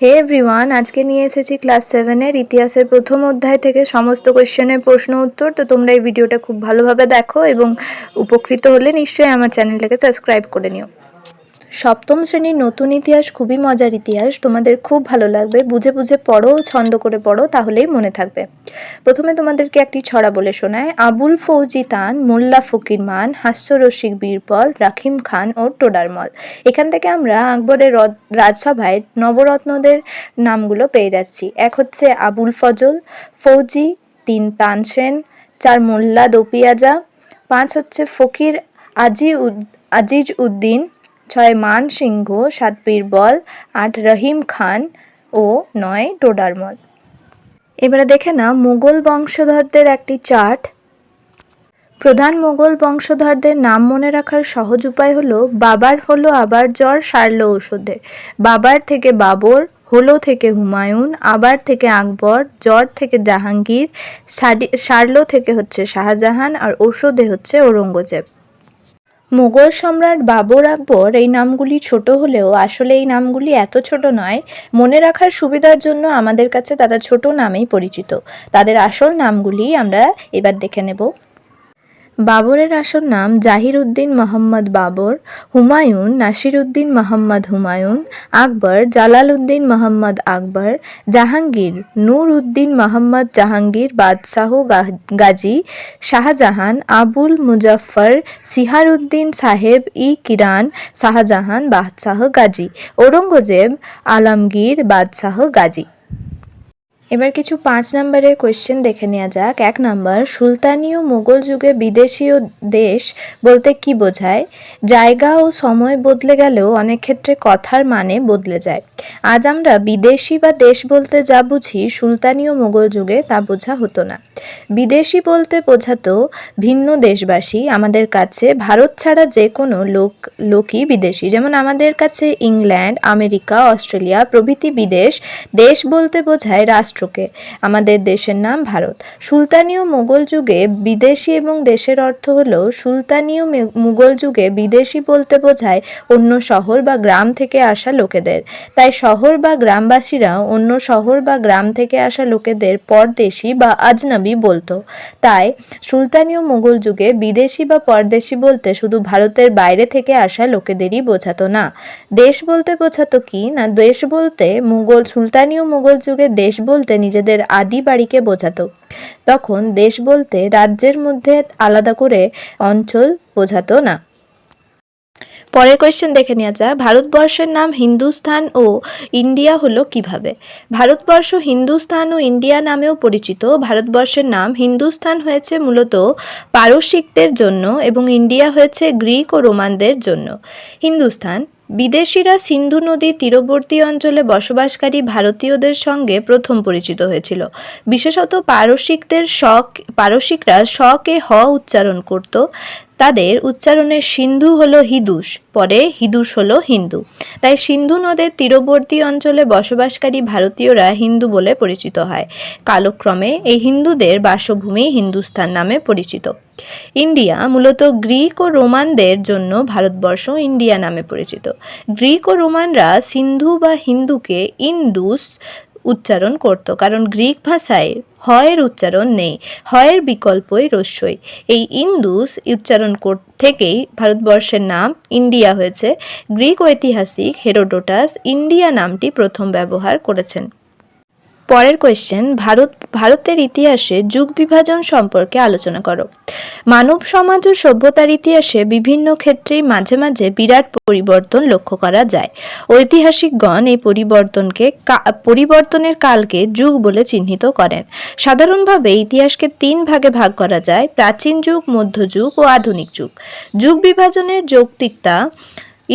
হে everyone, আজকে নিয়ে এসেছি ক্লাস 7-এর ইতিহাসের প্রথম অধ্যায় থেকে সমস্ত কোশ্চেনের প্রশ্ন উত্তর। তো তোমরা এই ভিডিওটা খুব ভালোভাবে দেখো এবং উপকৃত হলে নিশ্চয়ই আমার চ্যানেলটাকে সাবস্ক্রাইব করে নিও। সপ্তম শ্রেণীর নতুন ইতিহাস খুবই মজার ইতিহাস, তোমাদের খুব ভালো লাগবে। বুঝে বুঝে পড়ো, ছন্দ করে পড়ো, তাহলেই মনে থাকবে। প্রথমে তোমাদেরকে একটি ছড়া বলে শোনায়। আবুল ফৌজি তান, মোল্লা ফকির মান, হাস্যরসিক বীরবল, রাখিম খান ও টোডারমল। এখান থেকে আমরা আকবরের রাজসভায় নবরত্নদের নামগুলো পেয়ে যাচ্ছি। এক হচ্ছে আবুল ফজল, ফৌজি, 3 তানসেন, 4 মোল্লা দোপিয়াজা, 5 হচ্ছে ফকির আজিজ উদ্দিন, 6 মান সিংহ, 7 বীরবল, 8 রহিম খান ও 9 টোডারমল। এবারে দেখে না মুঘল বংশধরদের একটি চার্ট। প্রধান মুঘল বংশধরদের নাম মনে রাখার সহজ উপায় হলো বাবার হলো আবার জ্বর সারল ঔষধে, বাবার থেকে বাবর, হলো থেকে হুমায়ুন, আবার থেকে আকবর, জ্বর থেকে জাহাঙ্গীর, সারলো থেকে হচ্ছে শাহজাহান আর ঔষধে হচ্ছে ঔরঙ্গজেব। মুঘল সম্রাট বাবর আকবর এই নামগুলি ছোট হলেও আসলে এই নামগুলি এত ছোট নয়। মনে রাখার সুবিধার জন্য আমাদের কাছে তারা ছোট নামেই পরিচিত। তাদের আসল নামগুলি আমরা এবার দেখে নেব। বাবরের আসল নাম জাহির উদ্দিন মোহাম্মদ বাবর, হুমায়ুন নাসির উদ্দিন মোহাম্মদ হুমায়ুন, আকবর জালাল উদ্দিন মোহাম্মদ আকবর, জাহাঙ্গীর নূর উদ্দিন মোহাম্মদ জাহাঙ্গীর বাদশাহ গাজী, শাহজাহান আবুল মুজাফফর সিহার উদ্দিন সাহেব কিরান শাহজাহান বাদশাহ গাজী, ঔরঙ্গজেব আলমগীর বাদশাহ গাজী। এবার কিছু 5 নম্বরের কোয়েশ্চেন দেখে নেওয়া যাক। 1 নম্বর, সুলতানি ও মুঘল যুগে বিদেশি ও দেশ বলতে কি বোঝায়? জায়গা ও সময় বদলে গেলেও অনেক ক্ষেত্রে কথার মানে বদলে যায়। আজ আমরা বিদেশি বা দেশ বলতে যা বুঝি, সুলতানি ও মুঘল যুগে তা বোঝা হতো না। বিদেশি বলতে বোঝাতো ভিন্ন দেশবাসী। আমাদের কাছে ভারত ছাড়া যে কোনো লোকই বিদেশি। যেমন আমাদের কাছে ইংল্যান্ড, আমেরিকা, অস্ট্রেলিয়া প্রভৃতি বিদেশ। দেশ বলতে বোঝায় রাষ্ট্রকে। আমাদের দেশের নাম ভারত। সুলতানি ও মুঘল যুগে বিদেশি এবং দেশের অর্থ হলো, সুলতানি ও মুঘল যুগে বিদেশি বলতে বোঝায় অন্য শহর বা গ্রাম থেকে আসা লোকেদের। তাই শহর বা গ্রামবাসীরা অন্য শহর বা গ্রাম থেকে আসা লোকেদের পরদেশি বা আজনবি বলতো। তাই সুলতানি ও মুঘল যুগে বিদেশি বা পরদেশি বলতে শুধু ভারতের বাইরে থেকে আসা লোকেদেরই বোঝাতো না। দেশ বলতে বোঝাতো কি না, দেশ বলতে সুলতানি ও মুঘল যুগে দেশ বলতে নিজেদের আদি বাড়িকে বোঝাতো। তখন দেশ বলতে রাজ্যের মধ্যে আলাদা করে অঞ্চল বোঝাতো না। পরের কোয়েশ্চেন দেখে নেওয়া যাক। ভারতবর্ষের নাম হিন্দুস্তান ও ইন্ডিয়া হলো কিভাবে? ভারতবর্ষ হিন্দুস্তান ও ইন্ডিয়া নামেও পরিচিত। ভারতবর্ষের নাম হিন্দুস্তান হয়েছে মূলত পারসিকদের জন্য এবং ইন্ডিয়া হয়েছে গ্রিক ও রোমানদের জন্য। হিন্দুস্তান, বিদেশিরা সিন্ধু নদীর তীরবর্তী অঞ্চলে বসবাসকারী ভারতীয়দের সঙ্গে প্রথম পরিচিত হয়েছিল। বিশেষত পারসিকরা কে হ উচ্চারণ করত। তাদের উচ্চারণের সিন্ধু হলো হিদুস, পরে হিদুস হলো হিন্দু। তাই সিন্ধু নদের তীরবর্তী অঞ্চলে বসবাসকারী ভারতীয়রা হিন্দু বলে পরিচিত হয়। কালক্রমে এই হিন্দুদের বাসভূমি হিন্দুস্তান নামে পরিচিত। ইন্ডিয়া মূলত গ্রিক ও রোমানদের জন্য ভারতবর্ষ ইন্ডিয়া নামে পরিচিত। গ্রিক ও রোমানরা সিন্ধু বা হিন্দুকে ইন্ডুস উচ্চারণ করত, কারণ গ্রিক ভাষায় হয়ের উচ্চারণ নেই, হয়ের বিকল্পই রস্যই। এই ইন্দুস উচ্চারণ থেকেই ভারতবর্ষের নাম ইন্ডিয়া হয়েছে। গ্রিক ঐতিহাসিক হেরোডোটাস ইন্ডিয়া নামটি প্রথম ব্যবহার করেছেন। পরের কোয়েশ্চেন, ভারতের ইতিহাসে যুগ বিভাজন সম্পর্কে আলোচনা করো। মানব সমাজ ও সভ্যতার ইতিহাসে বিভিন্ন ক্ষেত্রেই মাঝে মাঝে বিরাট পরিবর্তন লক্ষ্য করা যায়। ঐতিহাসিকগণ এই পরিবর্তনের কালকে যুগ বলে চিহ্নিত করেন। সাধারণভাবে ইতিহাসকে 3 ভাগে ভাগ করা যায়: প্রাচীন যুগ, মধ্যযুগ ও আধুনিক যুগ। যুগ বিভাজনের যৌক্তিকতা: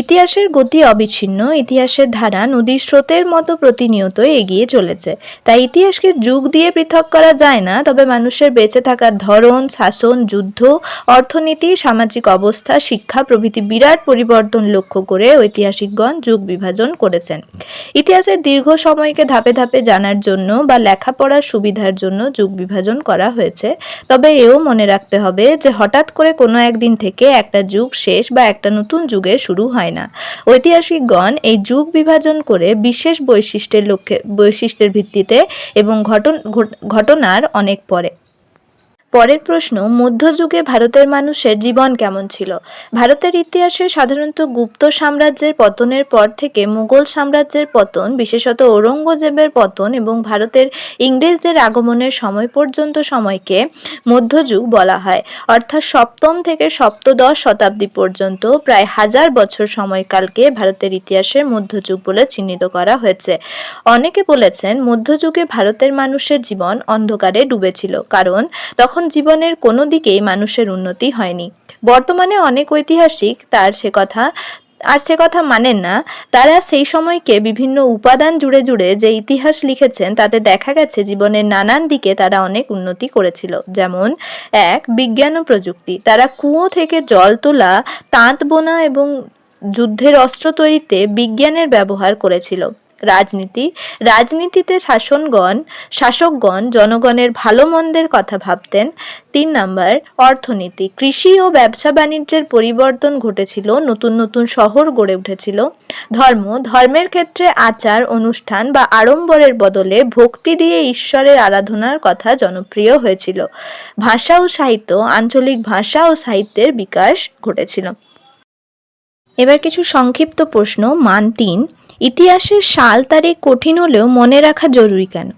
ইতিহাসের গতি অবিচ্ছিন্ন। ইতিহাসের ধারা নদীর স্রোতের মতো প্রতিনিয়তই এগিয়ে চলেছে। তাই ইতিহাসকে যুগ দিয়ে পৃথক করা যায় না। তবে মানুষের বেঁচে থাকার ধরন, শাসন, যুদ্ধ, অর্থনীতি, সামাজিক অবস্থা, শিক্ষা প্রভৃতি বিরাট পরিবর্তন লক্ষ্য করে ঐতিহাসিকগণ যুগ বিভাজন করেছেন। ইতিহাসের দীর্ঘ সময়কে ধাপে ধাপে জানার জন্য বা লেখাপড়ার সুবিধার জন্য যুগ বিভাজন করা হয়েছে। তবে এও মনে রাখতে হবে যে হঠাৎ করে কোনো একদিন থেকে একটা যুগ শেষ বা একটা নতুন যুগের শুরু হয় হয় না। ঐতিহাসিকগণ এই যুগ বিভাজন করে বিশেষ বৈশিষ্ট্যের ভিত্তিতে এবং ঘটনার অনেক পরে। পরের প্রশ্ন, মধ্যযুগে ভারতের মানুষের জীবন কেমন ছিল? ভারতের ইতিহাসে সাধারণত গুপ্ত সাম্রাজ্যের পতনের পর থেকে মুঘল সাম্রাজ্যের পতন, বিশেষত ঔরঙ্গজেবের পতন এবং ভারতের ইংরেজদের আগমনের সময় পর্যন্ত সময়কে মধ্যযুগ বলা হয়। অর্থাৎ সপ্তম থেকে সপ্তদশ শতাব্দী পর্যন্ত প্রায় 1000 বছর সময়কালকে ভারতের ইতিহাসের মধ্যযুগ বলে চিহ্নিত করা হয়েছে। অনেকে বলেছেন মধ্যযুগে ভারতের মানুষের জীবন অন্ধকারে ডুবেছিল, কারণ তখন জীবনের কোনো দিকেই মানুষের উন্নতি হয়নি। বর্তমানে অনেক ঐতিহাসিক সে কথা মানেন না। তারা সেই সময়কে বিভিন্ন উপাদান জুড়ে জুড়ে যে ইতিহাস লিখেছেন তাতে দেখা গেছে জীবনের নানান দিকে তারা অনেক উন্নতি করেছিল। যেমন 1. বিজ্ঞান ও প্রযুক্তি। তারা কুয়ো থেকে জল তোলা, তাঁত বোনা এবং যুদ্ধের অস্ত্র তৈরিতে বিজ্ঞানের ব্যবহার করেছিল। রাজনীতিতে শাসকগণ জনগণের ভালো মন্দের কথা ভাবতেন। 3 নাম্বার, অর্থনীতি। কৃষি ও ব্যবসা বাণিজ্যের পরিবর্তন ঘটেছিল, নতুন নতুন শহর গড়ে উঠেছিল। ধর্মের ক্ষেত্রে আচার অনুষ্ঠান বা আড়ম্বরের বদলে ভক্তি দিয়ে ঈশ্বরের আরাধনার কথা জনপ্রিয় হয়েছিল। ভাষা ও সাহিত্য, আঞ্চলিক ভাষা ও সাহিত্যের বিকাশ ঘটেছিল। এবার কিছু সংক্ষিপ্ত প্রশ্ন। মান 3। ইতিহাসের সাল তারিখ কঠিন হলেও মনে রাখা জরুরি কেন?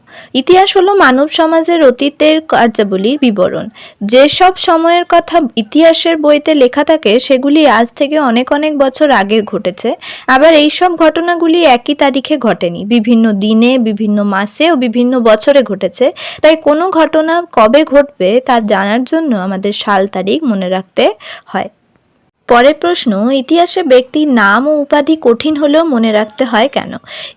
ইতিহাস হলো মানব সমাজের অতীতের কার্যাবলীর বিবরণ। যেসব সময়ের কথা ইতিহাসের বইতে লেখা থাকে সেগুলি আজ থেকে অনেক অনেক বছর আগের ঘটেছে। আবার এই সব ঘটনাগুলি একই তারিখে ঘটেনি, বিভিন্ন দিনে, বিভিন্ন মাসে ও বিভিন্ন বছরে ঘটেছে। তাই কোনো ঘটনা কবে ঘটবে তা জানার জন্য আমাদের সাল তারিখ মনে রাখতে হয়। পরের প্রশ্ন, ইতিহাসে ব্যক্তির নাম ও উপাধি কঠিন হলেও মনে রাখতে হয় কেন?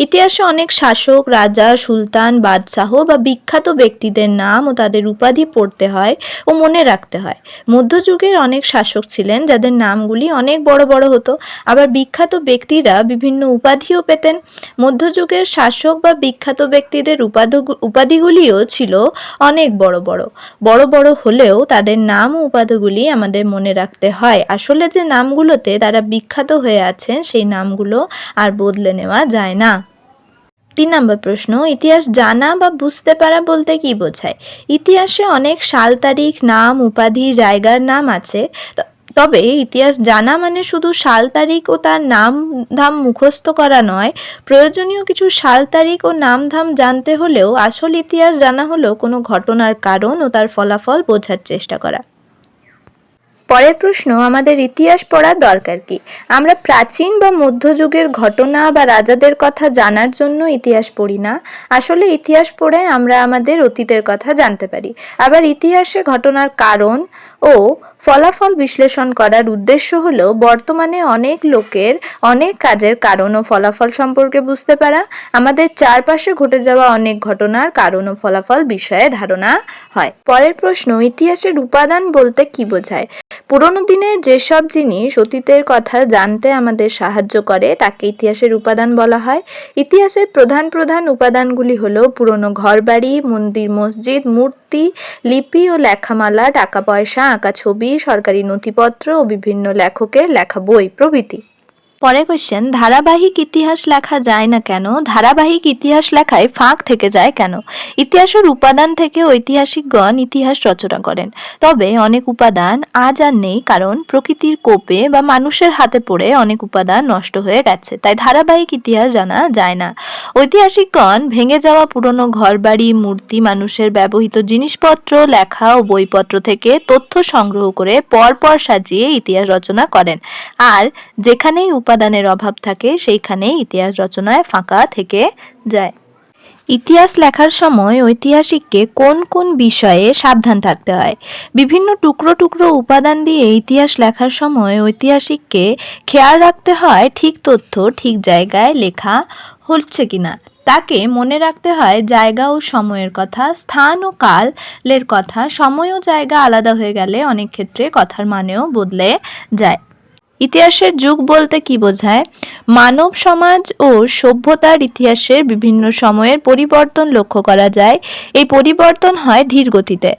ইতিহাসে অনেক শাসক, রাজা, সুলতান, বাদশাহ বা বিখ্যাত ব্যক্তিদের নাম ও তাদের উপাধি পড়তে হয় ও মনে রাখতে হয়। মধ্যযুগের অনেক শাসক ছিলেন যাদের নামগুলি অনেক বড় বড় হতো। আবার বিখ্যাত ব্যক্তিরা বিভিন্ন উপাধিও পেতেন। মধ্যযুগের শাসক বা বিখ্যাত ব্যক্তিদের উপাধিগুলিও ছিল অনেক বড় বড় হলেও তাদের নাম ও উপাধিগুলি আমাদের মনে রাখতে হয়। আসলে যে নামগুলোতে তারা বিখ্যাত হয়ে আছেন সেই নামগুলো আর বদলে নেওয়া যায় না। 3 নম্বর প্রশ্ন, ইতিহাস জানা বা বুঝতে পারা বলতে কি বোঝায়? ইতিহাসে অনেক সাল তারিখ, নাম, উপাধি, জায়গার নাম আছে। তবে ইতিহাস জানা মানে শুধু সাল তারিখ ও তার নাম ধাম মুখস্থ করা নয়। প্রয়োজনীয় কিছু সাল তারিখ ও নাম ধাম জানতে হলেও আসল ইতিহাস জানা হলো কোনো ঘটনার কারণ ও তার ফলাফল বোঝার চেষ্টা করা। পরের প্রশ্ন, আমাদের ইতিহাস পড়ার দরকার কি? আমরা প্রাচীন বা মধ্যযুগের ঘটনা বা রাজাদের কথা জানার জন্য ইতিহাস পড়ি না। আসলে ইতিহাস পড়ে আমরা আমাদের অতীতের কথা জানতে পারি। আবার ইতিহাসে ঘটনার কারণ ও ফলাফল বিশ্লেষণ করার উদ্দেশ্য হলো বর্তমানে অনেক লোকের অনেক কাজের কারণ ও ফলাফল সম্পর্কে বুঝতে পারা। আমাদের চারপাশে ঘটে যাওয়া অনেক ঘটনার কারণ ও ফলাফল বিষয়ে ধারণা হয়। পরের প্রশ্ন, ইতিহাসের উপাদান বলতে কি বোঝায়? পুরোনো দিনের যেসব জিনিস অতীতের কথা জানতে আমাদের সাহায্য করে তাকে ইতিহাসের উপাদান বলা হয়। ইতিহাসের প্রধান উপাদানগুলি হলো পুরনো ঘরবাড়ি, মন্দির, মসজিদ, মূর্তি, লিপি ও লেখামালা, টাকা পয়সা, আঁকা ছবি, সরকারি নথিপত্র ও বিভিন্ন লেখকের লেখা বই প্রভৃতি। পরের কোশ্চেন, ধারাবাহিক ইতিহাস লেখা যায় না কেন? ধারাবাহিক ইতিহাস লেখায় ফাঁক থেকে যায় কেন? ইতিহাসের উপাদান থেকে ঐতিহাসিকগণ ইতিহাস রচনা করেন। তবে অনেক উপাদান আজ আর নেই, কারণ প্রকৃতির কোপে বা মানুষের হাতে পড়ে অনেক উপাদান নষ্ট হয়ে গেছে। তাই ধারাবাহিক ইতিহাস জানা যায় না। ঐতিহাসিকগণ ভেঙে যাওয়া পুরনো ঘরবাড়ি, মূর্তি, মানুষের ব্যবহৃত জিনিসপত্র, লেখা ও বইপত্র থেকে তথ্য সংগ্রহ করে পরপর সাজিয়ে ইতিহাস রচনা করেন। আর যেখানেই উপাদানের অভাব থাকে সেইখানেই ইতিহাস রচনায় ফাঁকা থেকে যায়। ইতিহাস লেখার সময় ঐতিহাসিককে কোন কোন বিষয়ে সাবধান থাকতে হয়? বিভিন্ন টুকরো উপাদান দিয়ে ইতিহাস লেখার সময় ঐতিহাসিককে খেয়াল রাখতে হয় ঠিক তথ্য ঠিক জায়গায় লেখা হচ্ছে কিনা। তাকে মনে রাখতে হয় জায়গা ও সময়ের কথা, স্থান ও কালের কথা। সময় ও জায়গা আলাদা হয়ে গেলে অনেক ক্ষেত্রে কথার মানেও বদলে যায়। ইতিহাসের যুগ বলতে কি বোঝায়? মানব সমাজ ও সভ্যতার ইতিহাসের বিভিন্ন সময়ের পরিবর্তন লক্ষ্য করা যায়। এই পরিবর্তন হয় ধীর গতিতে।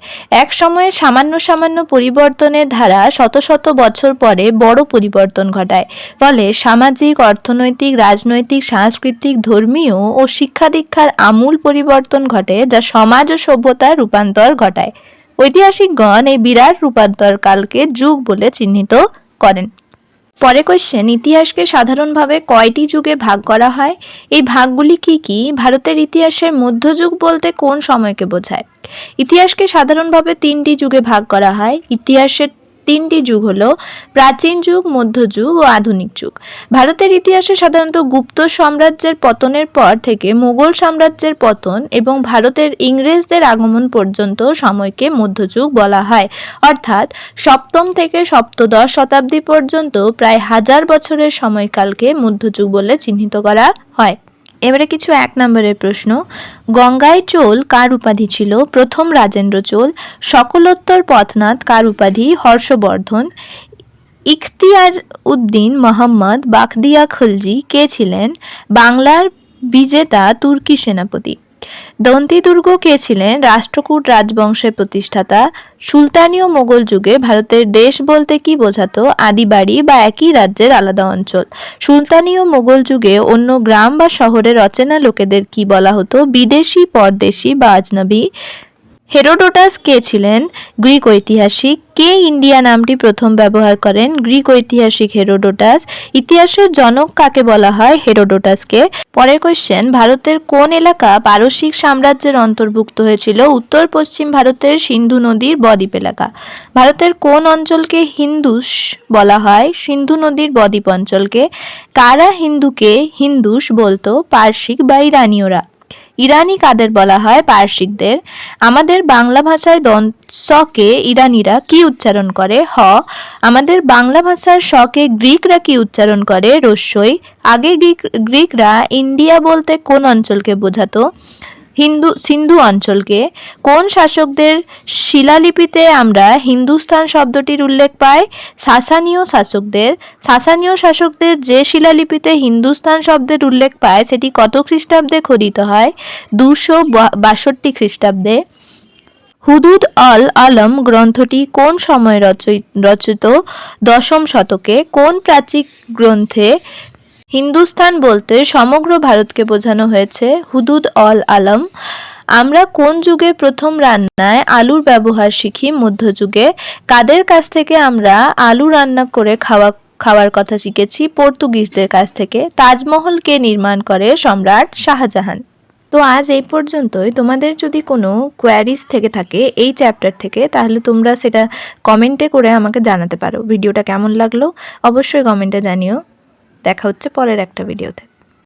এক সময়ে সামান্য সামান্য পরিবর্তনের ধারা শত শত বছর পরে বড় পরিবর্তন ঘটায়। ফলে সামাজিক, অর্থনৈতিক, রাজনৈতিক, সাংস্কৃতিক, ধর্মীয় ও শিক্ষা দীক্ষার আমূল পরিবর্তন ঘটে, যা সমাজ ও সভ্যতার রূপান্তর ঘটায়। ঐতিহাসিকগণ এই বিরাট রূপান্তর কালকে যুগ বলে চিহ্নিত করেন। পরে কোশ্চেন, ইতিহাসকে সাধারণভাবে কয়টি যুগে ভাগ করা হয়? এই ভাগগুলি কি কি? ভারতের ইতিহাসের মধ্যযুগ বলতে কোন সময়কে বোঝায়? ইতিহাসকে সাধারণভাবে তিনটি যুগে ভাগ করা হয়। ইতিহাসের তিনটি যুগ হলো প্রাচীন যুগ, মধ্যযুগ ও আধুনিক যুগ। ভারতের ইতিহাসে সাধারণত গুপ্ত সাম্রাজ্যের পতনের পর থেকে মোগল সাম্রাজ্যের পতন এবং ভারতের ইংরেজদের আগমন পর্যন্ত সময়কে মধ্যযুগ বলা হয়। অর্থাৎ সপ্তম থেকে সপ্তদশ শতাব্দী পর্যন্ত প্রায় 1000 বছরের সময়কালকে মধ্যযুগ বলে চিহ্নিত করা হয়। এবারে কিছু 1 নম্বরের প্রশ্ন। গঙ্গাই চোল কার উপাধি ছিল? প্রথম রাজেন্দ্র চোল। সকলোত্তর পথনাথ কার উপাধি? হর্ষবর্ধন। ইখতিয়ার উদ্দিন মোহাম্মদ বাখদিয়া খলজি কে ছিলেন? বাংলার বিজেতা তুর্কি সেনাপতি। দন্তি দুর্গ কে ছিলেন? রাষ্ট্রকূট রাজবংশের প্রতিষ্ঠাতা। সুলতানীয় মোগল যুগে ভারতের দেশ বলতে কি বোঝাতো? আদিবাড়ি বা একই রাজ্যের আলাদা অঞ্চল। সুলতানীয় মোগল যুগে অন্য গ্রাম বা শহরের অচেনা লোকেদের কি বলা হতো? বিদেশি, পরদেশি বা আজনবি। হেরোডোটাস কে ছিলেন? গ্রিক ঐতিহাসিক। কে ইন্ডিয়া নামটি প্রথম ব্যবহার করেন? গ্রিক ঐতিহাসিক হেরোডোটাস। ইতিহাসের জনক কাকে বলা হয়? হেরোডোটাসকে। পরের কোশ্চেন, ভারতের কোন এলাকা পারসিক সাম্রাজ্যের অন্তর্ভুক্ত হয়েছিল? উত্তর পশ্চিম ভারতের সিন্ধু নদীর বদ্বীপ এলাকা। ভারতের কোন অঞ্চলকে হিন্দুস বলা হয়? সিন্ধু নদীর বদ্বীপ অঞ্চলকে। কারা হিন্দুকে হিন্দুস বলতো? পারসিক বা ইরানীয়রা। ইরানি কাদের বলা হয়? পারসিকদের। আমাদের বাংলা ভাষায় স-কে ইরানিরা কি উচ্চারণ করে? হ। আমাদের বাংলা ভাষার স-কে গ্রিকরা কি উচ্চারণ করে? রস্যই। আগে গ্রিকরা ইন্ডিয়া বলতে কোন অঞ্চলকে বোঝাতো? সিন্ধু অঞ্চলকে। কোন শাসকদের শিলালিপিতে আমরা হিন্দুস্তান শব্দটির উল্লেখ পাই? সাসানীয় শাসকদের। সাসানীয় শাসকদের যে শিলালিপিতে হিন্দুস্তান শব্দের উল্লেখ পায় সেটি কত খ্রিস্টাব্দে খোদিত হয়? 262 খ্রিস্টাব্দে। হুদুদ অল আলম গ্রন্থটি কোন সময়ে রচিত? 10ম শতকে। কোন প্রাচীন গ্রন্থে হিন্দুস্তান বলতে সমগ্র ভারতকে বোঝানো হয়েছে? হুদুদ অল আলম। আমরা কোন যুগে প্রথম রান্নায় আলুর ব্যবহার শিখি? মধ্যযুগে। কাদের কাছ থেকে আমরা আলু রান্না করে খাওয়ার কথা শিখেছি? পর্তুগিজদের কাছ থেকে। তাজমহল কে নির্মাণ করে? সম্রাট শাহজাহান। তো আজ এই পর্যন্তই। তোমাদের যদি কোনো কোয়ারিজ থেকে থাকে এই চ্যাপ্টার থেকে, তাহলে তোমরা সেটা কমেন্টে করে আমাকে জানাতে পারো। ভিডিওটা কেমন লাগলো অবশ্যই কমেন্টে জানিও। দেখা হচ্ছে পরের একটা ভিডিওতে।